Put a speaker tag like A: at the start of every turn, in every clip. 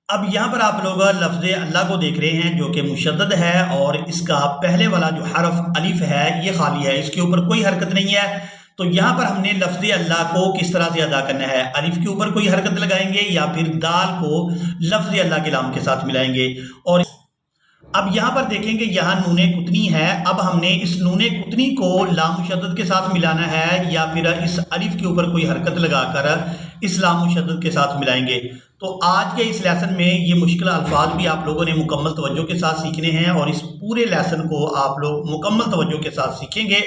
A: अब यहाँ पर आप लोग लफ्ज़ अल्लाह को देख रहे हैं जो कि मुशद्दद है, और इसका पहले वाला जो हरफ अलिफ है ये खाली है, इसके ऊपर कोई हरकत नहीं है। तो यहाँ पर हमने लफ्ज़ अल्लाह को किस तरह से अदा करना है, अलिफ के ऊपर कोई हरकत लगाएंगे या फिर दाल को लफ्ज़ अल्लाह के लाम के साथ मिलाएंगे। और अब यहाँ पर देखेंगे यहाँ नूने कुतनी है, अब हमने इस नूने कुतनी को लाम मुशद्दद के साथ मिलाना है या फिर इस अलिफ के ऊपर कोई हरकत लगाकर इस लाम मुशद्दद के साथ मिलाएंगे। तो आज के इस लेसन में ये मुश्किल अल्फाज भी आप लोगों ने मुकम्मल तवज्जो के साथ सीखने हैं, और इस पूरे लेसन को आप लोग मुकम्मल तवज्जो के साथ सीखेंगे।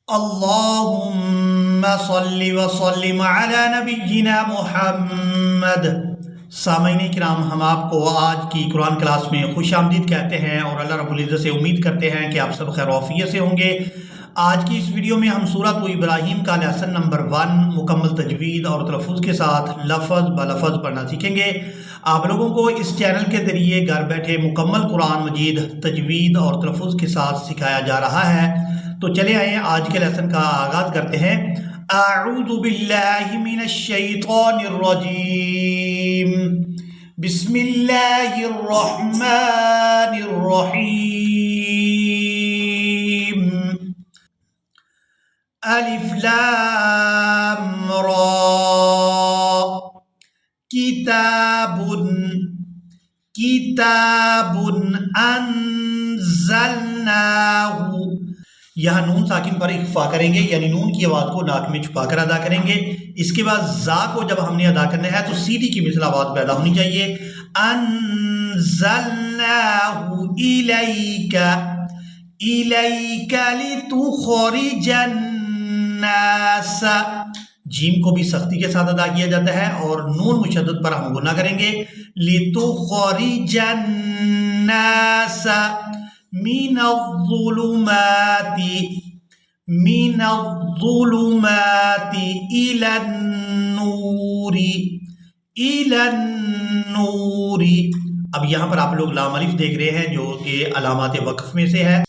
A: अल्लाहुम्मा सल्लि व सल्लिम अला नबिय्यिना मुहम्मद। सामईन किराम, हम आपको आज की कुरान क्लास में खुश आमदीद कहते हैं और अल्लाह रब्बुल इज़्ज़त से उम्मीद करते हैं कि आप सब खैर आफियत से होंगे। आज की इस वीडियो में हम सूरत इब्राहीम का लेसन नंबर 1 मुकम्मल तजवीद और तलफ़ुज़ के साथ लफ़ज़ ब लफ़ज़ पढ़ना सीखेंगे। आप लोगों को इस चैनल के ज़रिए घर बैठे मुकम्मल कुरान मजीद तजवीद और तलफ़ुज़ के साथ सिखाया जा रहा है। तो चले आए आज के लेसन का आगाज़ करते हैं। अऊज़ु बिल्लाहि मिनश शैतानिर रजीम, बिस्मिल्लाहिर रहमानिर रहीम। अलिफ लाम रा, किताबुन अंज़लनाहु। यहाँ नून साकिन पर इख्फा करेंगे, यानी नून की आवाज़ को नाक में छुपा कर अदा करेंगे। इसके बाद जा को जब हमने अदा करना है तो सीधी की मिसल आवाज़ पैदा होनी चाहिए। अंज़लनाहु इलैका, इलैका लितुख़रिजन नास। जीम को भी सख्ती के साथ अदा किया जाता है और नून मुशद्दद पर हम गुना करेंगे। लितुख़रिजन नास मिनज़्ज़ुलुमाति इलन्नूरी। अब यहाँ पर आप लोग लाम अलिफ देख रहे हैं जो कि अलामत वक़्फ़ में से है।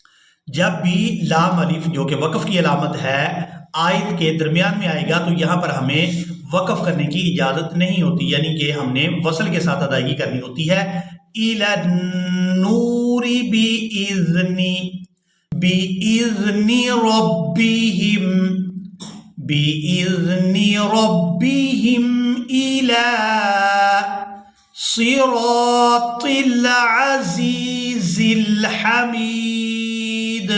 A: जब भी लाम अलिफ जो कि वक़्फ़ की अलामत है आयत के दरमियान में आएगा तो यहाँ पर हमें वक़्फ़ करने की इजाज़त नहीं होती, यानी कि हमने वसल के साथ अदायगी करनी होती है। इलन्नूरी बिइज़्नि रब्बिहिम इला सिरातिल अज़ीज़िल हमीद,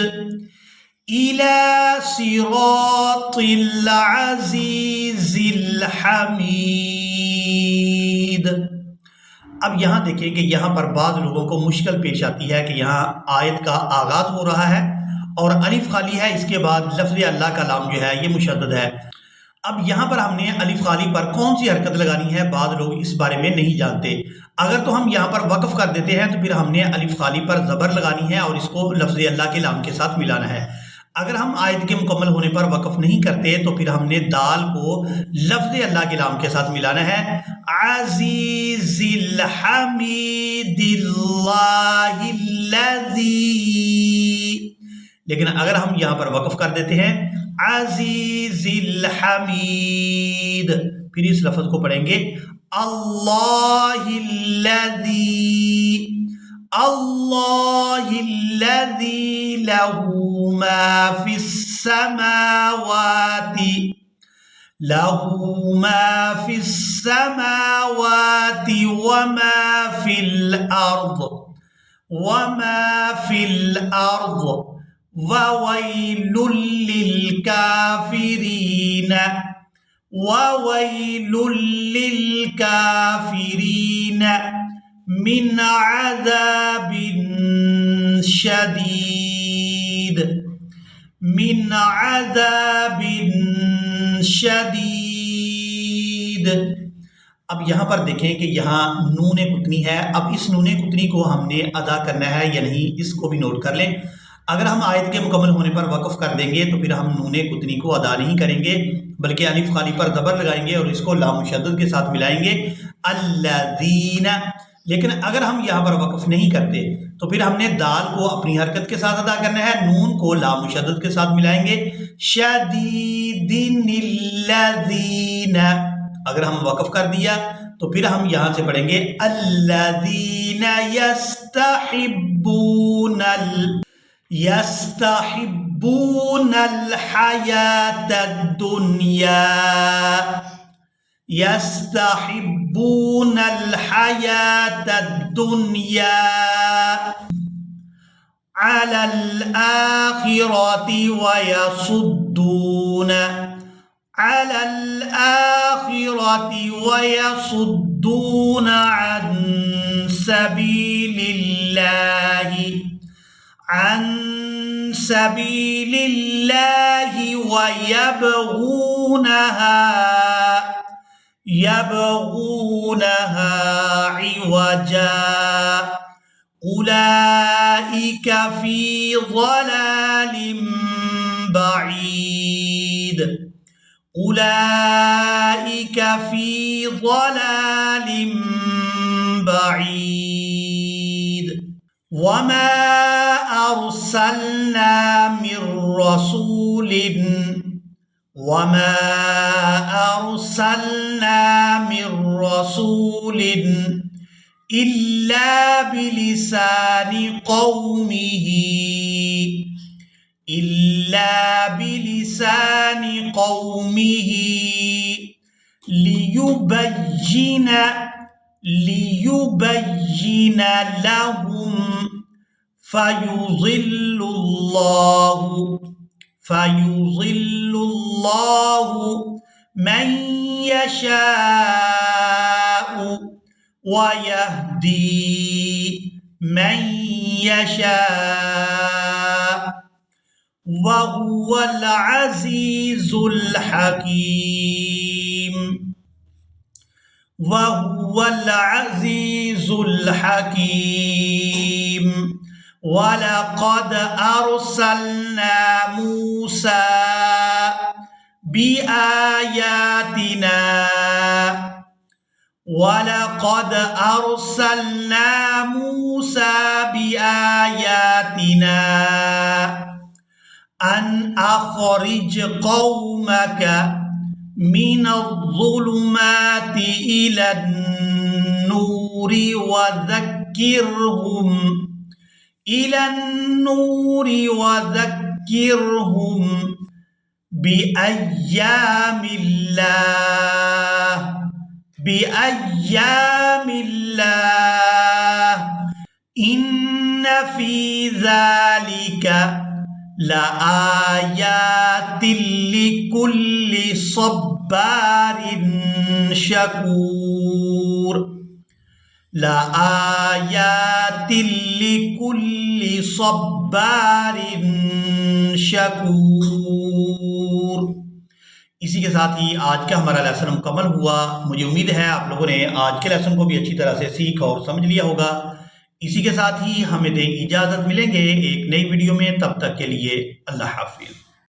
A: इला सिरातिल अज़ीज़िल हमीद। अब यहाँ देखिए कि यहाँ पर बाद लोगों को मुश्किल पेश आती है कि यहाँ आयत का आगाज़ हो रहा है और अलिफ खाली है, इसके बाद लफ्ज़ अल्लाह का लाम जो है ये मुशद्दद है। अब यहाँ पर हमने अलिफ खाली पर कौन सी हरकत लगानी है, बाद लोग इस बारे में नहीं जानते। अगर तो हम यहाँ पर वक़्फ़ कर देते हैं तो फिर हमने अलिफ खाली पर ज़बर लगानी है और इसको लफ्ज़ अल्लाह के लाम के साथ मिलाना है। अगर हम आयत के मुकम्मल होने पर वक़्फ़ नहीं करते तो फिर हमने दाल को लफ्ज़ अल्लाह के लाम के साथ मिलाना है। अज़ीज़िल हमीदिल्लाहिल्लज़ी। लेकिन अगर हम यहाँ पर वक़्फ़ कर देते हैं अज़ीज़िल हमीद, फिर इस लफ्ज़ को पढ़ेंगे अल्लाहिल्लज़ी लहू मा फिस्समावाति वमा फिल अर्द ववैलुल लिलकाफिरीन मिन अज़ाबिन शदीद। अब यहाँ पर देखें कि यहाँ नूने कुतनी है। अब इस नूने कुतनी को हमने अदा करना है या नहीं, इसको भी नोट कर लें। अगर हम आयत के मुकम्मल होने पर वक़्फ़ कर देंगे तो फिर हम नूने कुतनी को अदा नहीं करेंगे, बल्कि अलिफ खाली पर ज़बर लगाएंगे और इसको लाम मुशद्दद के साथ मिलाएंगे अल्लज़ीना। लेकिन अगर हम यहाँ पर वक़्फ़ नहीं करते तो फिर हमने दाल को अपनी हरकत के साथ अदा करना है, नून को लाम मुशद्दद के साथ मिलाएंगे शदीदिनिल्लज़ीना। अगर हम वक़्फ़ कर दिया तो फिर हम यहाँ से पढ़ेंगे अल्लज़ीना यस्तहिब्बूनल हयातद दुनिया यस्तहिब्बूनल हयातद दुनिया अलल आखिरति वयसुद्दून अन सबीलिल्लाहि यबगूनहा इवजा उलाइका फी ज़लालिम बईद उलाइका फी ज़लालिम बईद वमा अरसलना मिर रसूलिन इल्ला बिलिसानि कौमिही लियुबय्यिन लहुम फयुज़िल्लुल्लाहु मन यशाअ वयहदी मन यशाअ वहुवल अज़ीज़ुल हकीम वलक़द अरसलना मूसा बिआयातिना अन अख़रिज क़ौमक मिनज़्ज़ुलुमाति इलन्नूरि वज़क्किरहुम बिअय्यामिल्लाह इन्न फी ज़ालिका लआयातिल लिकुल्लि सब्बारिन शकूर इसी के साथ ही आज का हमारा लेसन मुकम्मल हुआ। मुझे उम्मीद है आप लोगों ने आज के लेसन को भी अच्छी तरह से सीख और समझ लिया होगा। इसी के साथ ही हमें दें इजाज़त, मिलेंगे एक नई वीडियो में, तब तक के लिए अल्लाह हाफिज़।